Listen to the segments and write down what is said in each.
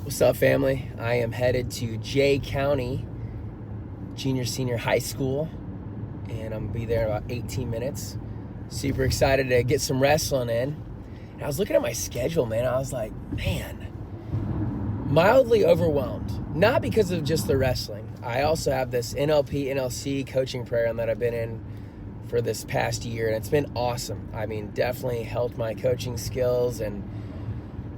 What's up, family? I am headed to Jay County Junior Senior High School, and I'm gonna be there in about 18 minutes. Super excited to get some wrestling in. And I was looking at my schedule, man. I was like, man, mildly overwhelmed. Not because of just the wrestling. I also have this NLP, NLC coaching program that I've been in for this past year, and it's been awesome. I mean, definitely helped my coaching skills and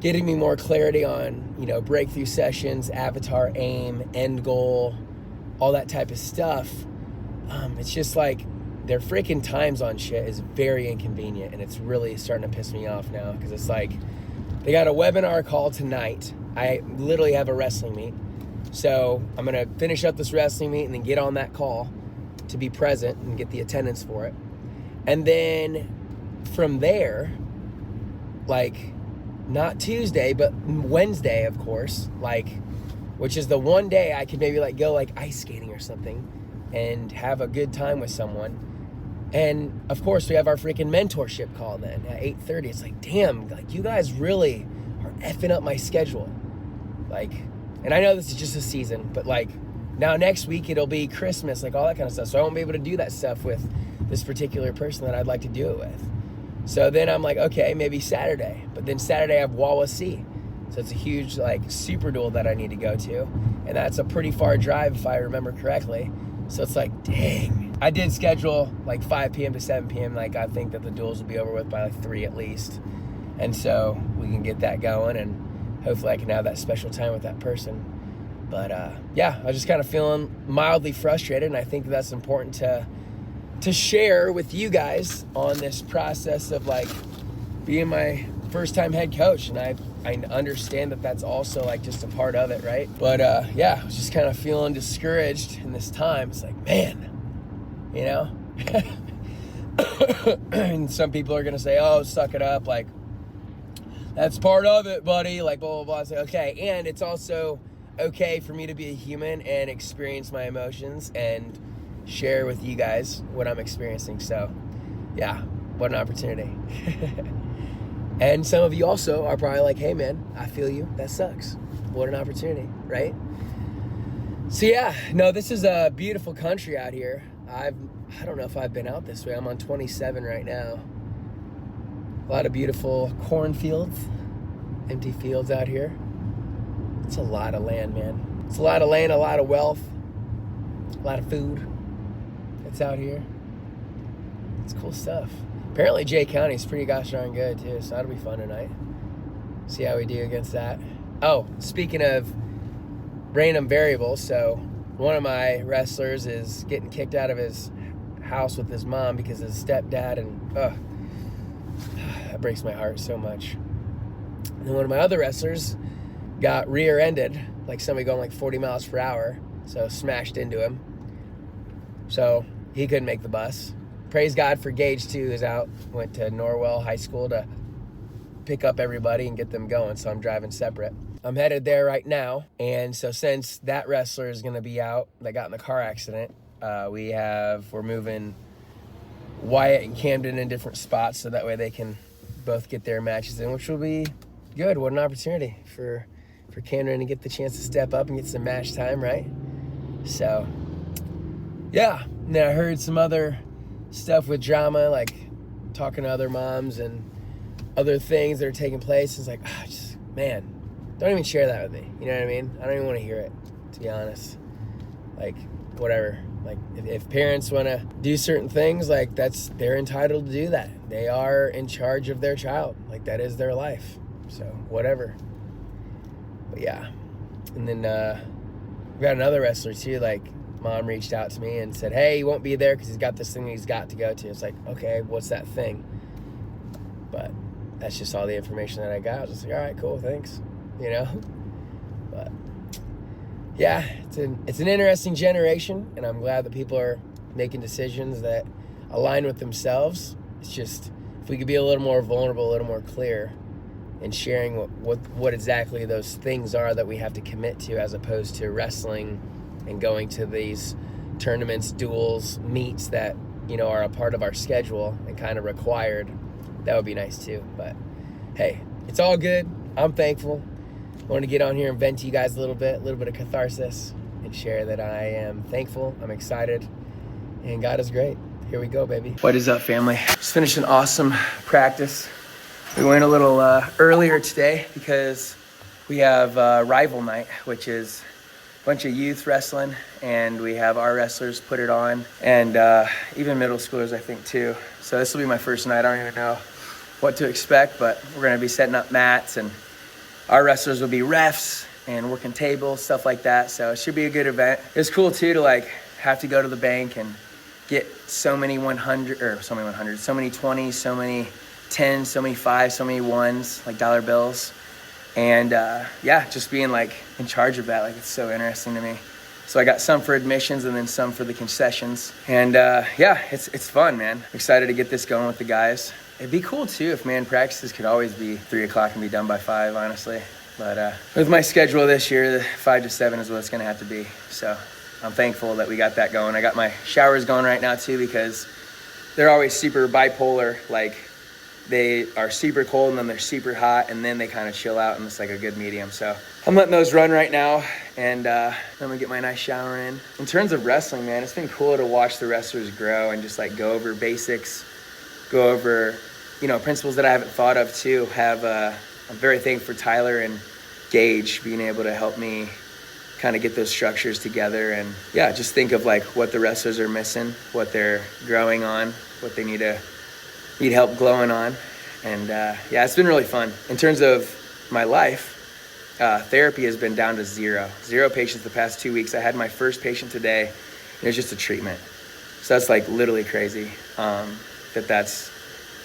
getting me more clarity on, breakthrough sessions, avatar aim, end goal, all that type of stuff. It's just like their freaking times on shit is very inconvenient, and it's really starting to piss me off now because it's like they got a webinar call tonight. I literally have a wrestling meet. So I'm going to finish up this wrestling meet and then get on that call to be present and get the attendance for it. And then from there, not Tuesday, but Wednesday, of course, which is the one day I could maybe go ice skating or something and have a good time with someone. And of course we have our freaking mentorship call then at 8:30. It's like, damn, you guys really are effing up my schedule. And I know this is just a season, but now next week it'll be Christmas, all that kind of stuff. So I won't be able to do that stuff with this particular person that I'd like to do it with. So then I'm like, okay, maybe Saturday. But then Saturday I have Wawasee. So it's a huge super duel that I need to go to. And that's a pretty far drive if I remember correctly. So it's dang. I did schedule 5 p.m. to 7 p.m. I think that the duels will be over with by 3 at least. And so we can get that going and hopefully I can have that special time with that person. But yeah, I was just kind of feeling mildly frustrated, and I think that's important to share with you guys on this process of being my first time head coach. And I understand that that's also just a part of it, right? But yeah, I was just kind of feeling discouraged in this time. It's man, and some people are gonna say, oh, suck it up, that's part of it, buddy, blah blah blah. I say, okay, and it's also okay for me to be a human and experience my emotions and share with you guys what I'm experiencing. So yeah, what an opportunity. And some of you also are probably hey man, I feel you, that sucks. What an opportunity, right? So yeah, no, this is a beautiful country out here. I don't know if I've been out this way. I'm on 27 right now. A lot of beautiful cornfields, empty fields out here. It's a lot of land, man. It's a lot of land, a lot of wealth, a lot of food. It's out here. It's cool stuff. Apparently Jay County is pretty gosh darn good too, so that'll be fun tonight. See how we do against that. Oh, speaking of random variables, so one of my wrestlers is getting kicked out of his house with his mom because his stepdad, and that breaks my heart so much. And then one of my other wrestlers got rear-ended, somebody going 40 miles per hour, so smashed into him. So he couldn't make the bus. Praise God for Gage too, who's out, went to Norwell High School to pick up everybody and get them going, so I'm driving separate. I'm headed there right now, and so since that wrestler is gonna be out, that got in the car accident, we're moving Wyatt and Camden in different spots so that way they can both get their matches in, which will be good. What an opportunity for Camden to get the chance to step up and get some match time, right? So yeah, and then I heard some other stuff with drama, talking to other moms and other things that are taking place. It's man, don't even share that with me. You know what I mean? I don't even want to hear it, to be honest. Whatever. If parents want to do certain things, they're entitled to do that. They are in charge of their child. That is their life. So whatever. But yeah. And then we got another wrestler too. Mom reached out to me and said, hey, he won't be there because he's got this thing he's got to go to. It's okay, what's that thing? But that's just all the information that I got. I was just all right, cool, thanks. But yeah, it's an interesting generation, and I'm glad that people are making decisions that align with themselves. It's just, if we could be a little more vulnerable, a little more clear in sharing what exactly those things are that we have to commit to, as opposed to wrestling and going to these tournaments, duels, meets that, are a part of our schedule and kind of required, that would be nice too. But hey, it's all good. I'm thankful. I want to get on here and vent to you guys a little bit of catharsis, and share that I am thankful, I'm excited, and God is great. Here we go, baby. What is up, family? Just finished an awesome practice. We went a little earlier today because we have rival night, which is a bunch of youth wrestling, and we have our wrestlers put it on, and even middle schoolers, I think, too. So this will be my first night. I don't even know what to expect, but we're gonna be setting up mats, and our wrestlers will be refs and working tables, stuff like that. So it should be a good event. It's cool too to like have to go to the bank and get so many 100, or so many 100, so many 20s, so many 10s, so many 5s, so many 1s, like dollar bills. And yeah, just being like in charge of that, like it's so interesting to me. So I got some for admissions and then some for the concessions. And yeah, it's fun, man. I'm excited to get this going with the guys. It'd be cool too if, man, practices could always be 3 o'clock and be done by 5, honestly. But with my schedule this year, 5 to 7 is what it's gonna have to be. So I'm thankful that we got that going. I got my showers going right now too, because they're always super bipolar. Like they are super cold and then they're super hot, and then they kind of chill out, and it's like a good medium. So I'm letting those run right now, and I'm gonna get my nice shower in. In terms of wrestling, man, it's been cool to watch the wrestlers grow and just like go over basics, go over, you know, principles that I haven't thought of too. I'm very thankful for Tyler and Gage being able to help me kind of get those structures together, and yeah, just think of like what the wrestlers are missing, what they're growing on, what they need help glowing on. And yeah, it's been really fun. In terms of my life, therapy has been down to zero patients the past 2 weeks. I had my first patient today, and it was just a treatment. So that's like literally crazy that's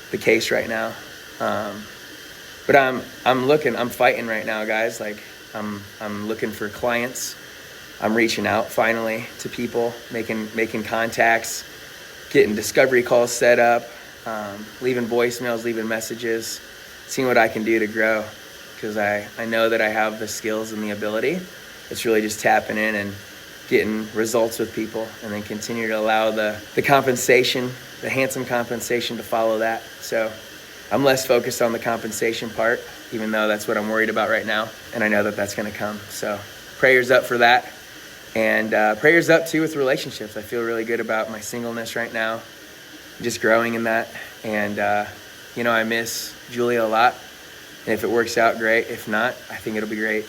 the case right now. But I'm fighting right now, guys. Like I'm looking for clients. I'm reaching out finally to people, making contacts, getting discovery calls set up, leaving voicemails, leaving messages, seeing what I can do to grow, because I know that I have the skills and the ability. It's really just tapping in and getting results with people, and then continue to allow the compensation, the handsome compensation, to follow that. So I'm less focused on the compensation part, even though that's what I'm worried about right now, and I know that that's going to come. So prayers up for that, and prayers up too with relationships. I feel really good about my singleness right now, just growing in that. And you know, I miss Julia a lot, and if it works out, great. If not, I think it'll be great,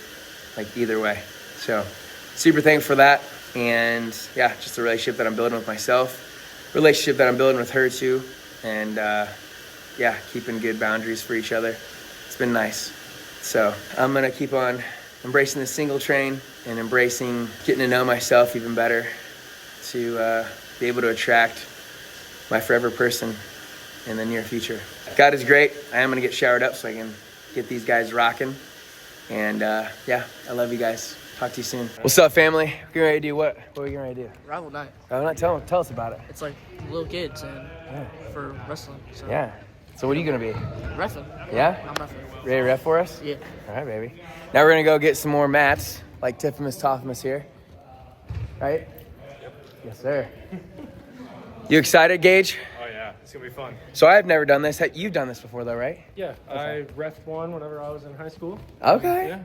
like either way. So super thankful for that. And yeah, just a relationship that I'm building with myself, relationship that I'm building with her too, and yeah, keeping good boundaries for each other. It's been nice. So I'm gonna keep on embracing the single train and embracing getting to know myself even better, to be able to attract my forever person in the near future. God is great. I am gonna get showered up so I can get these guys rocking. And yeah, I love you guys. Talk to you soon. What's up, family? We're getting ready to do what? What are we getting ready to do? Rival night. Rival night? Tell us about it. It's like little kids and for wrestling. So. Yeah. So what are you gonna be? Reffing. Yeah? I'm reffing. Ready to ref for us? Yeah. All right, baby. Now we're gonna go get some more mats, like Tiffimus Tophimus here. Right? Yep. Yes, sir. You excited, Gage? Oh yeah, it's gonna be fun. So I've never done this. You've done this before though, right? Yeah, I refed one whenever I was in high school. Okay. Yeah,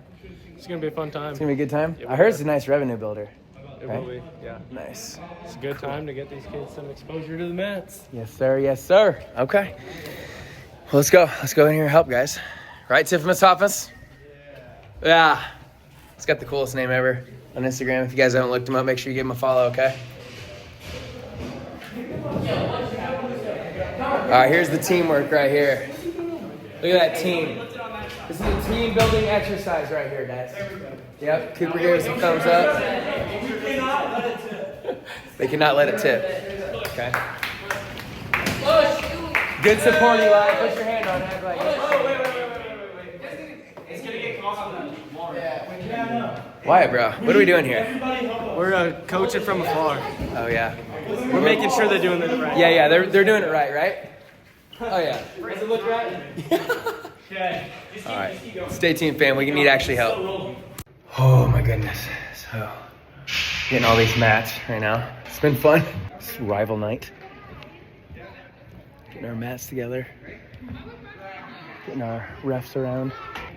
it's gonna be a fun time. It's gonna be a good time? It I heard will. it's a nice revenue builder. It right? will be, yeah. Nice. It's a good time to get these kids some exposure to the mats. Yes, sir. Yes, sir. Okay. Well, let's go. Let's go in here and help, guys. Right, Tiffimus Tophimus? Yeah. It's got the coolest name ever on Instagram. If you guys haven't looked him up, make sure you give him a follow, okay? All right, here's the teamwork right here. Look at that team. This is a team building exercise right here, guys. Yep, Cooper gave us some thumbs up. They cannot let it tip. Okay. Good support, Eli. Put your hand on it. Act like It's gonna get caught on the water. Yeah. Why, bro? What are we doing here? We're coaching from afar. Oh, yeah. We're making sure they're doing it right. Yeah, they're doing it right? Oh, yeah. Does it look right? Okay. All right. Stay tuned, fam. We need actually help. Oh, my goodness. So, getting all these mats right now. It's been fun. It's rival night. Getting our mats together. Getting our refs around.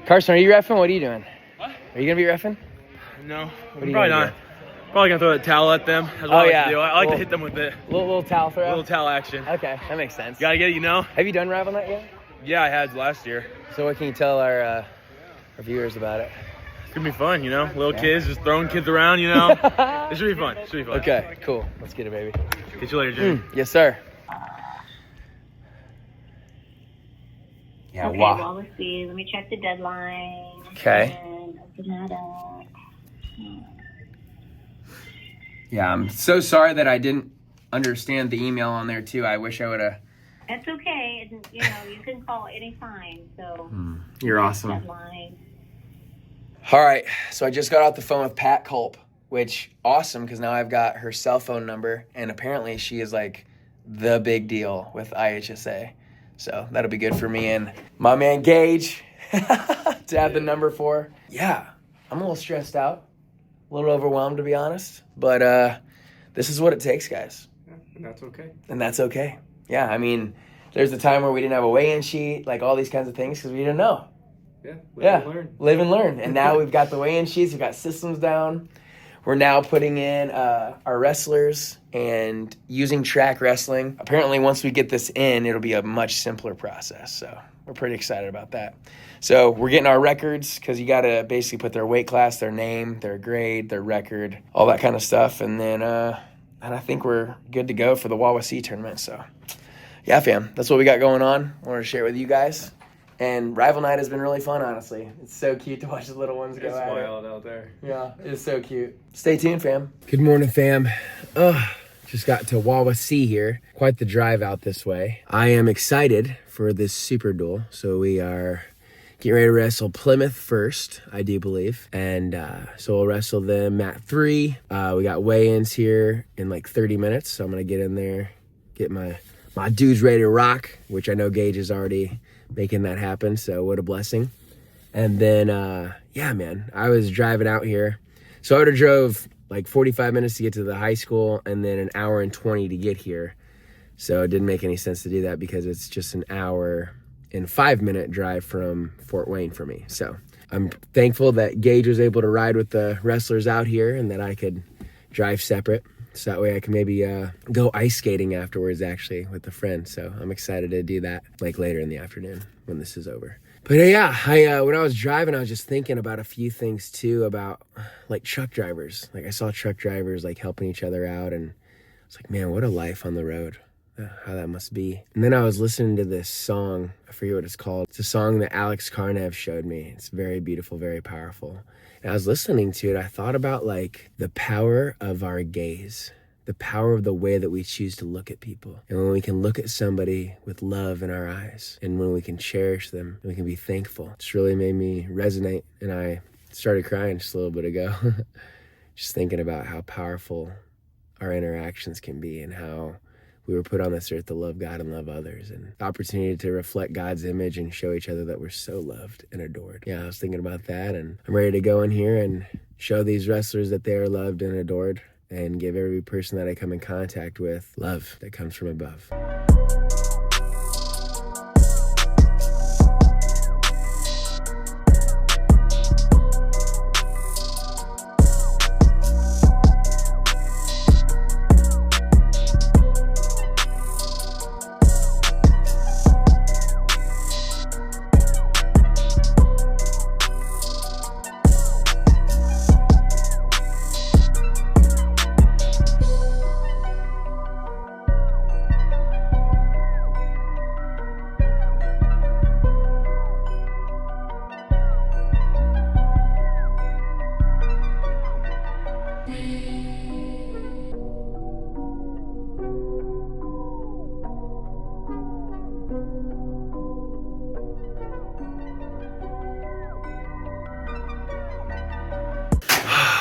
Carson, are you reffing? What are you doing? What? Are you gonna be reffing? No, What are you probably gonna not. Probably gonna throw a towel at them. That's what Oh, I like yeah. to do. I like to Well- hit them with it. Little towel throw. Little towel action. Okay, that makes sense. Gotta get it, Have you done Rival Night yet? Yeah, I had last year. So what can you tell our viewers about it? It's gonna be fun, Little Yeah. kids just throwing kids around, It should be fun. Okay, cool. Let's get it, baby. Catch you later, Jimmy. Yes, sir. Yeah, Okay, wow. well, let's see. Let me check the deadline. Okay. And open that up. Yeah, I'm so sorry that I didn't understand the email on there too. I wish I would have. That's okay. And, you can call anytime. So You're awesome. deadline. All right, so I just got off the phone with Pat Culp, which awesome because now I've got her cell phone number, and apparently she is like the big deal with IHSA. So that'll be good for me and my man Gage to have the number for. Yeah, I'm a little stressed out, a little overwhelmed to be honest, but this is what it takes, guys. Yeah, and that's okay. And that's okay. Yeah, I mean, there's a time where we didn't have a weigh-in sheet, like all these kinds of things because we didn't know. Yeah, learn. Live and learn. And now we've got the weigh-in sheets, we've got systems down. We're now putting in our wrestlers and using track wrestling. Apparently, once we get this in, it'll be a much simpler process. So we're pretty excited about that. So we're getting our records because you got to basically put their weight class, their name, their grade, their record, all that kind of stuff. And then I think we're good to go for the Wawasee tournament. So yeah, fam, that's what we got going on. I wanted to share it with you guys. And Rival Night has been really fun, honestly. It's so cute to watch the little ones go It's at it. wild out there. Yeah, it's so cute. Stay tuned, fam. Good morning, fam. Just got to Wawasee here. Quite the drive out this way. I am excited for this super duel. So we are getting ready to wrestle Plymouth first, I do believe. And so we'll wrestle them at 3. We got weigh-ins here in like 30 minutes. So I'm going to get in there, get my dudes ready to rock, which I know Gage is already making that happen. So what a blessing. And then, yeah, man, I was driving out here. So I would have drove like 45 minutes to get to the high school and then an hour and 20 to get here. So it didn't make any sense to do that because it's just an hour and 5-minute drive from Fort Wayne for me. So I'm thankful that Gage was able to ride with the wrestlers out here and that I could drive separate. So that way I can maybe go ice skating afterwards, actually, with a friend. So I'm excited to do that, like, later in the afternoon when this is over. But, yeah, when I was driving, I was just thinking about a few things, too, about, like, truck drivers. Like, I saw truck drivers, like, helping each other out. And I was like, man, what a life on the road. How that must be. And then I was listening to this song. I forget what it's called. It's a song that Alex Karnev showed me. It's very beautiful, very powerful. And I was listening to it. I thought about like the power of our gaze, the power of the way that we choose to look at people. And when we can look at somebody with love in our eyes and when we can cherish them, and we can be thankful. It's really made me resonate. And I started crying just a little bit ago. Just thinking about how powerful our interactions can be and how we were put on this earth to love God and love others, and the opportunity to reflect God's image and show each other that we're so loved and adored. Yeah, I was thinking about that, and I'm ready to go in here and show these wrestlers that they are loved and adored and give every person that I come in contact with love that comes from above.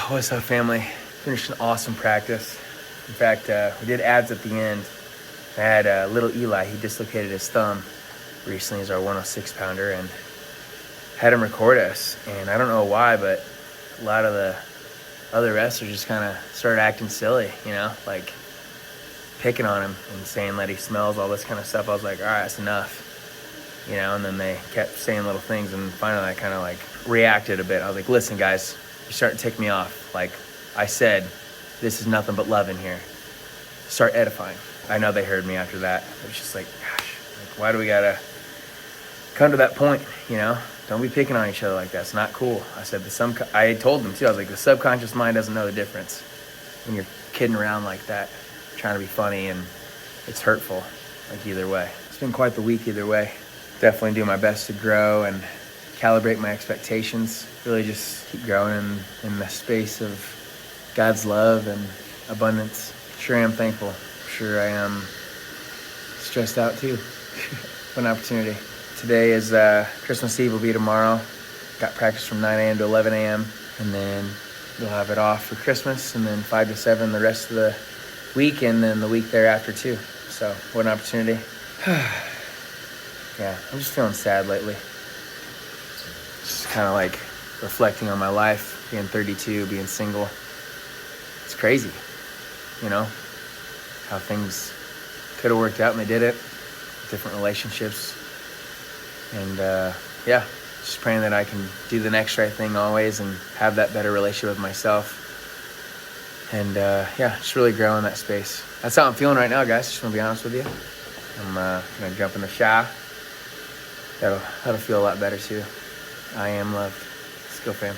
What's up, family? Finished an awesome practice. In fact, we did abs at the end. I had little Eli. He dislocated his thumb recently. He's our 106 pounder, and had him record us. And I don't know why, but a lot of the other wrestlers just kind of started acting silly, like picking on him and saying that he smells, all this kind of stuff. I was like, all right, that's enough, and then they kept saying little things, and finally I kind of like reacted a bit. I was like, listen, guys, you're starting to tick me off. Like I said, this is nothing but love in here. Start edifying. I know they heard me after that. It was just like, gosh, like, why do we gotta come to that point, you know? Don't be picking on each other like that. It's not cool. I said, I told them too, I was like, the subconscious mind doesn't know the difference when you're kidding around like that, trying to be funny, and it's hurtful, like either way. It's been quite the week either way. Definitely do my best to grow and calibrate my expectations. Really just keep growing in the space of God's love and abundance. Sure I am thankful. Sure I am stressed out too. What an opportunity. Today is Christmas Eve will be tomorrow. Got practice from 9 a.m. to 11 a.m. And then we'll have it off for Christmas, and then 5 to 7 the rest of the week, and then the week thereafter too. So what an opportunity. Yeah, I'm just feeling sad lately. Just kind of like reflecting on my life, being 32, being single. It's crazy, you know, how things could have worked out and they didn't. Different relationships. And yeah, just praying that I can do the next right thing always and have that better relationship with myself. And yeah, just really grow in that space. That's how I'm feeling right now, guys. Just want to be honest with you. I'm gonna jump in the shower. That'll feel a lot better too. I am loved. Let's go, fam.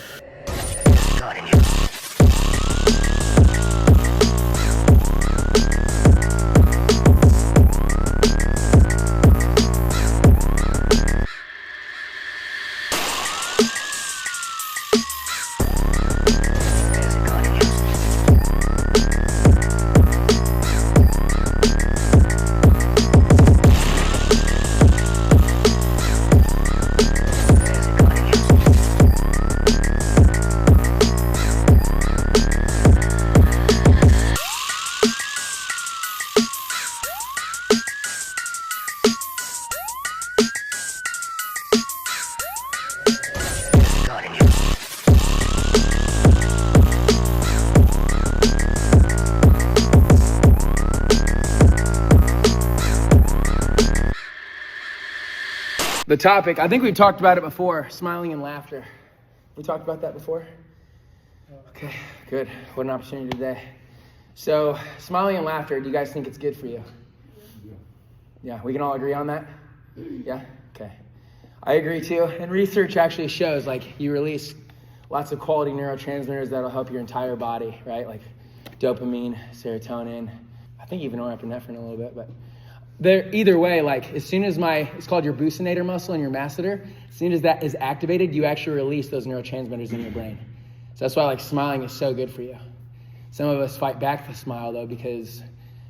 The topic, I think we've talked about it before, smiling and laughter. We talked about that before? Okay, good. What an opportunity today. So, smiling and laughter, do you guys think it's good for you? Yeah, we can all agree on that? Yeah? Okay. I agree too. And research actually shows, like, you release lots of quality neurotransmitters that'll help your entire body, right? Like dopamine, serotonin, I think even norepinephrine a little bit, but either way, like as soon as it's called your buccinator muscle and your masseter, as soon as that is activated, you actually release those neurotransmitters in your brain. So that's why like smiling is so good for you. Some of us fight back the smile though, because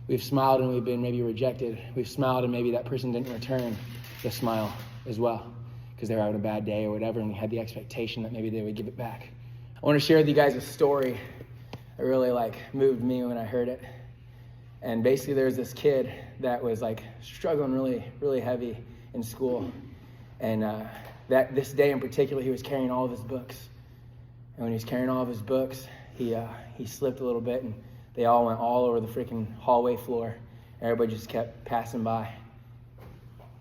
we've smiled and we've been maybe rejected. We've smiled and maybe that person didn't return the smile as well because they were having a bad day or whatever, and we had the expectation that maybe they would give it back. I want to share with you guys a story that really like moved me when I heard it. And basically there's this kid that was like struggling really, really heavy in school. And that this day in particular, he was carrying all of his books. And when he was carrying all of his books, he slipped a little bit and they all went all over the freaking hallway floor. Everybody just kept passing by.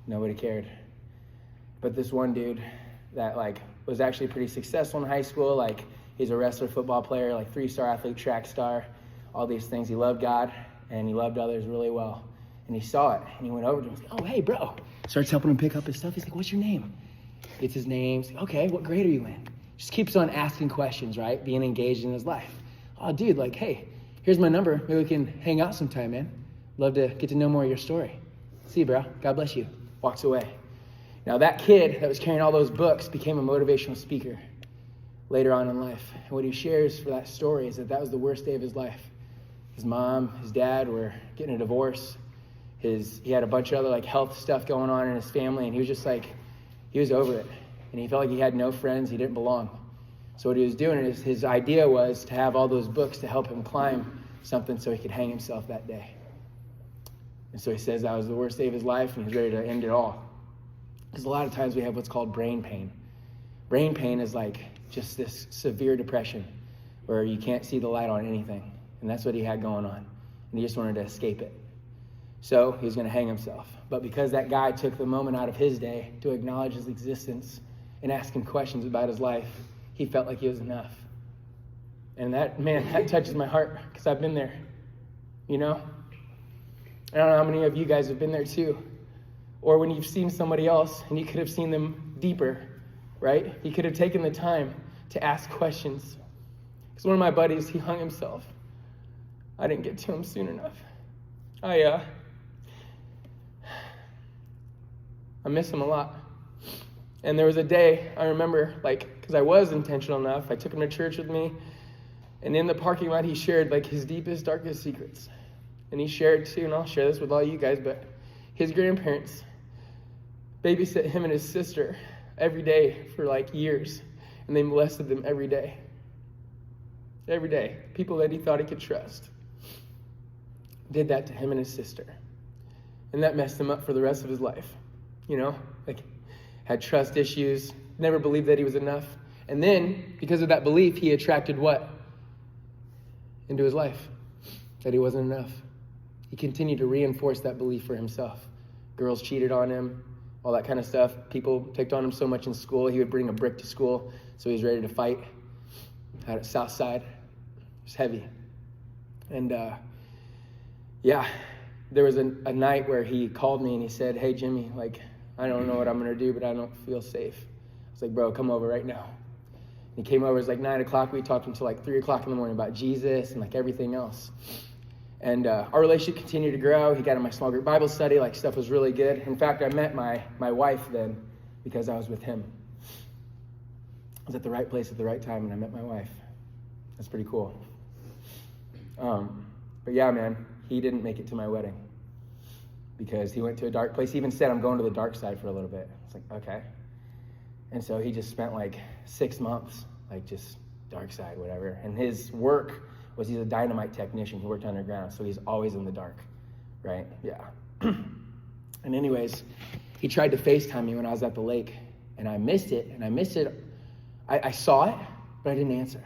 Nobody cared. But this one dude that like was actually pretty successful in high school, like he's a wrestler, football player, like 3-star athlete, track star, all these things. He loved God and he loved others really well. And he saw it and he went over to him and said, "Oh, hey, bro." Starts helping him pick up his stuff. He's like, "What's your name?" Gets his name. He's like, "Okay, what grade are you in?" Just keeps on asking questions, right? Being engaged in his life. "Oh, dude, like, hey, here's my number. Maybe we can hang out sometime, man. Love to get to know more of your story. See you, bro. God bless you." Walks away. Now that kid that was carrying all those books became a motivational speaker later on in life. And what he shares for that story is that was the worst day of his life. His mom, his dad were getting a divorce. He had a bunch of other like health stuff going on in his family, and he was just like, he was over it. And he felt like he had no friends, he didn't belong. So what he was doing is his idea was to have all those books to help him climb something so he could hang himself that day. And so he says that was the worst day of his life, and he's ready to end it all. Because a lot of times we have what's called brain pain. Brain pain is like just this severe depression where you can't see the light on anything. And that's what he had going on. And he just wanted to escape it. So he was going to hang himself. But because that guy took the moment out of his day to acknowledge his existence and asking questions about his life, he felt like he was enough. And that touches my heart because I've been there, you know? I don't know how many of you guys have been there too. Or when you've seen somebody else and you could have seen them deeper, right? You could have taken the time to ask questions. Because one of my buddies, he hung himself. I didn't get to him soon enough. I miss him a lot. And there was a day, I remember, because I was intentional enough, I took him to church with me, and in the parking lot, he shared, his deepest, darkest secrets. And he shared, too, and I'll share this with all you guys, but his grandparents babysit him and his sister every day for, years, and they molested them every day. Every day. People that he thought he could trust did that to him and his sister. And that messed him up for the rest of his life, had trust issues, never believed that he was enough. And then, because of that belief, he attracted what? Into his life? That he wasn't enough. He continued to reinforce that belief for himself. Girls cheated on him, all that kind of stuff. People picked on him so much in school, he would bring a brick to school, so he was ready to fight. Out at Southside. It was heavy. And, there was a night where he called me and he said, "Hey, Jimmy, I don't know what I'm going to do, but I don't feel safe." I was like, "Bro, come over right now." And he came over, it was 9 o'clock. We talked until 3 o'clock in the morning about Jesus and everything else. And our relationship continued to grow. He got in my small group Bible study. Stuff was really good. In fact, I met my wife then because I was with him. I was at the right place at the right time, and I met my wife. That's pretty cool. But yeah, man, he didn't make it to my wedding because he went to a dark place. He even said, "I'm going to the dark side for a little bit." It's okay. And so he just spent 6 months, just dark side, whatever. And his work was he's a dynamite technician. He worked underground, so he's always in the dark, right? Yeah. And anyways, he tried to FaceTime me when I was at the lake, and I missed it. I saw it, but I didn't answer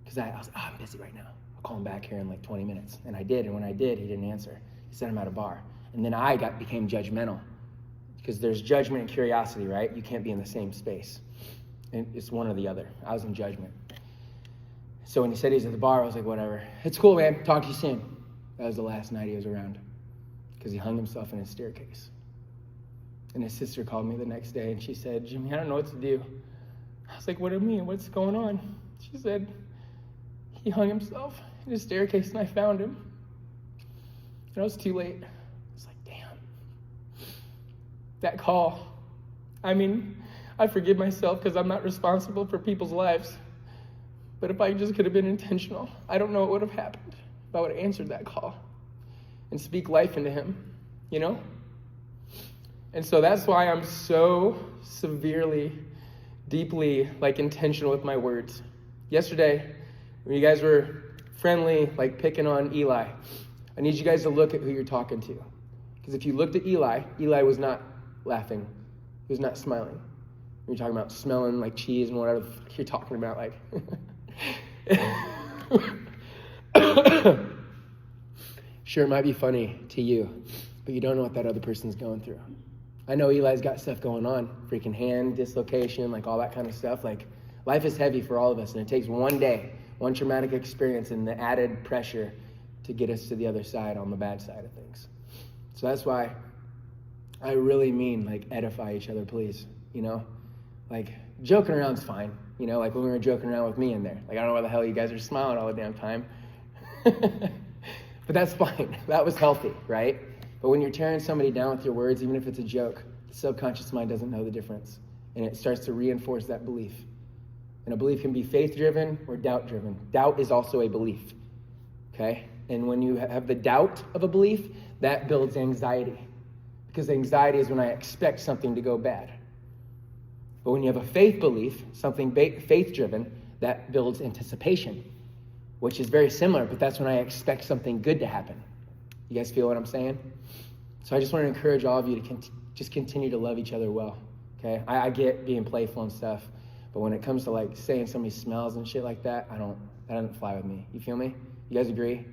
because I was I'm busy right now. I'll call him back here in 20 minutes. And I did, and when I did, he didn't answer. He said I'm at a bar. And then I became judgmental because there's judgment and curiosity, right? You can't be in the same space. And it's one or the other. I was in judgment. So when he said he was at the bar, I was like, whatever. It's cool, man. Talk to you soon. That was the last night he was around because he hung himself in his staircase. And his sister called me the next day, and she said, "Jimmy, I don't know what to do." I was like, "What do you mean? What's going on?" She said, "He hung himself in his staircase, and I found him." And it was too late. I was like, damn. That call. I forgive myself because I'm not responsible for people's lives. But if I just could have been intentional, I don't know what would have happened if I would have answered that call and speak life into him, And so that's why I'm so severely, deeply, intentional with my words. Yesterday, when you guys were friendly, picking on Eli, I need you guys to look at who you're talking to. Because if you looked at Eli, Eli was not laughing. He was not smiling. You're talking about smelling cheese and whatever the fuck you're talking about, Sure, it might be funny to you, but you don't know what that other person's going through. I know Eli's got stuff going on, freaking hand dislocation, all that kind of stuff. Life is heavy for all of us, and it takes one day, one traumatic experience, and the added pressure to get us to the other side on the bad side of things. So that's why I really mean, edify each other, please, joking around's fine. When we were joking around with me in there. I don't know why the hell you guys are smiling all the damn time. But that's fine. That was healthy, right? But when you're tearing somebody down with your words, even if it's a joke, the subconscious mind doesn't know the difference. And it starts to reinforce that belief. And a belief can be faith-driven or doubt-driven. Doubt is also a belief, okay? And when you have the doubt of a belief, that builds anxiety. Because anxiety is when I expect something to go bad. But when you have a faith belief, something faith-driven, that builds anticipation, which is very similar, but that's when I expect something good to happen. You guys feel what I'm saying? So I just want to encourage all of you to just continue to love each other well, okay? I get being playful and stuff, but when it comes to saying somebody smells and shit like that, that doesn't fly with me. You feel me? You guys agree?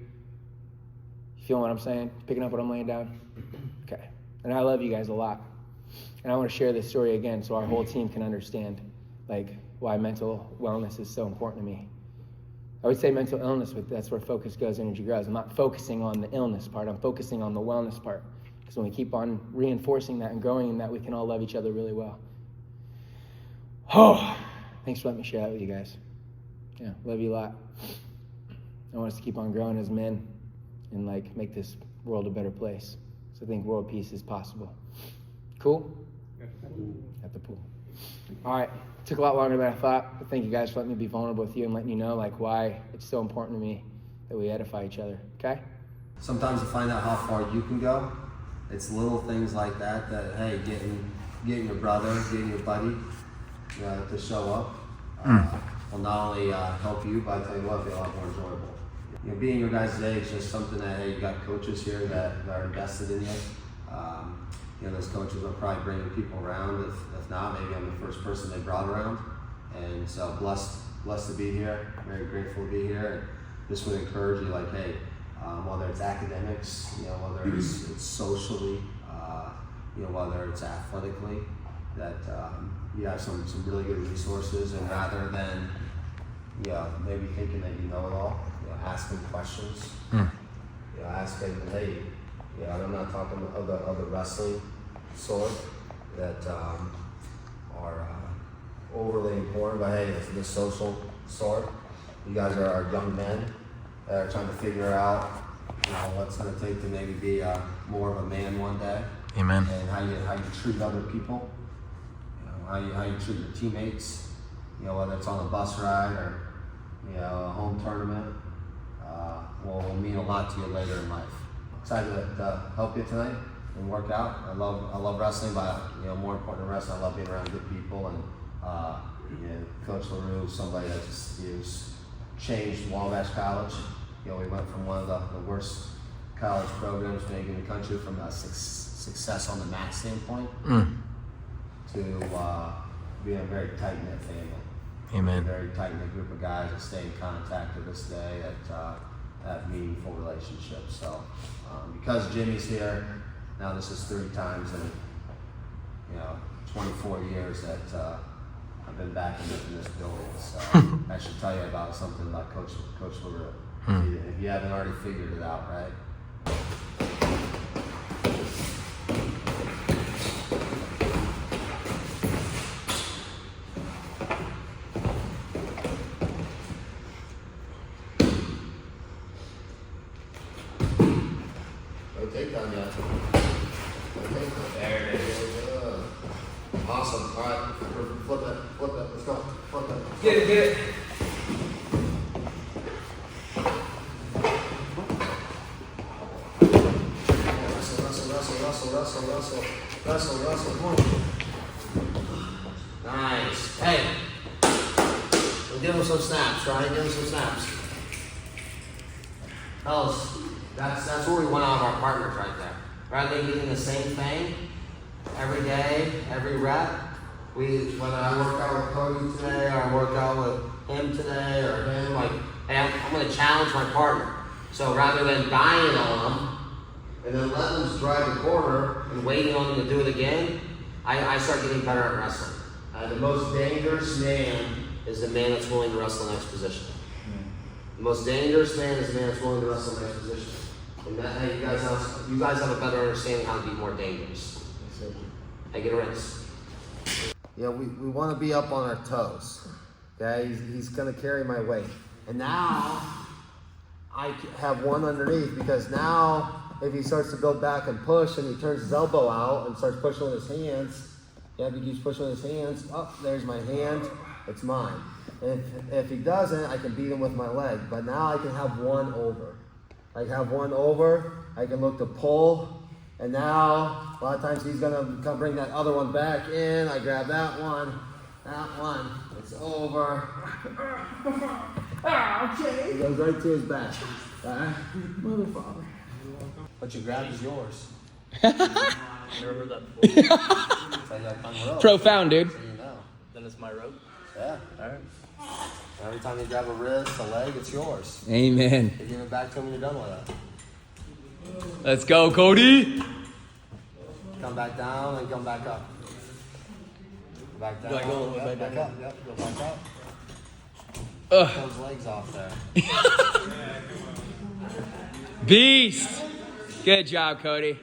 You feel what I'm saying? Picking up what I'm laying down? Okay. And I love you guys a lot. And I want to share this story again so our whole team can understand, like, why mental wellness is so important to me. I would say mental illness, but that's where focus goes, energy grows. I'm not focusing on the illness part. I'm focusing on the wellness part. Because when we keep on reinforcing that and growing in that, we can all love each other really well. Oh, thanks for letting me share that with you guys. Yeah, love you a lot. I want us to keep on growing as men and, like, make this world a better place. So I think world peace is possible. Cool? At the pool. All right. Took a lot longer than I thought, but thank you guys for letting me be vulnerable with you and letting you know, like, why it's so important to me that we edify each other. Okay? Sometimes to find out how far you can go, it's little things like that, hey, getting your brother, getting your buddy to show up will not only help you, but I tell you what, be a lot more enjoyable. Being your guys' age is just something that, hey, you got coaches here that are invested in you. Those coaches are probably bringing people around. If not, maybe I'm the first person they brought around. And so blessed to be here. Very grateful to be here. And just would encourage you, like, hey, whether it's academics, whether it's socially, whether it's athletically, that you have some really good resources. And rather than maybe thinking that you know it all, asking questions. Asking, hey, I'm not talking of the wrestling sort that are overly important, but hey, it's the social sort. You guys are young men that are trying to figure out what's going to take to maybe be more of a man one day. Amen. And how you treat other people, how you treat your teammates, whether it's on a bus ride or a home tournament, will mean a lot to you later in life. Excited to help you tonight and work out. I love wrestling, but more important than wrestling, I love being around good people. And Coach LaRowe is somebody that just changed Wabash College. We went from one of the worst college programs maybe in the country from a success on the mat standpoint to being a very tight-knit family. Amen. A very tight-knit group of guys that stay in contact to this day that have meaningful relationships. So because Jimmy's here, now this is 3 times in 24 years that I've been back in this building. So I should tell you about something about Coach LaRowe. If you haven't already figured it out, right? There it is. Awesome. All right. Flip it. Let's go. Flip it. Get it. Russell. Come on. Nice. Hey. We'll give him some snaps, right? Give him some snaps. Fellas, that's where we want out of our partners right there. Rather than getting the same thing every day, every rep, whether I work out with Cody today, or I work out with him today, or him, like, hey, I'm going to challenge my partner. So rather than dying on them, and then letting them drive the corner and waiting on them to do it again, I start getting better at wrestling. The most dangerous man is the man that's willing to wrestle the next position. The most dangerous man is the man that's willing to wrestle the next position. And that, hey, you guys have a better understanding how to be more dangerous. Hey, get a rinse. We want to be up on our toes. Okay, he's going to carry my weight. And now I have one underneath, because now if he starts to go back and push and he turns his elbow out and starts pushing with his hands, if he keeps pushing with his hands, there's my hand, it's mine. And if he doesn't, I can beat him with my leg. But now I can have one over. I can look to pull, and now a lot of times he's gonna come bring that other one back in. I grab that one, it's over. He goes right to his back. Mother father. What you grab is yours. Never heard that before. Profound, dude. So you know. Then it's my rope. Yeah. Alright. Every time you grab a wrist, a leg, it's yours. Amen. You give it back to him when you're done with it. Let's go, Cody. Come back down and come back up. back down. Like, go a little bit back down. up. Yep, go back up. Ugh. Those legs off there. Beast. Good job, Cody.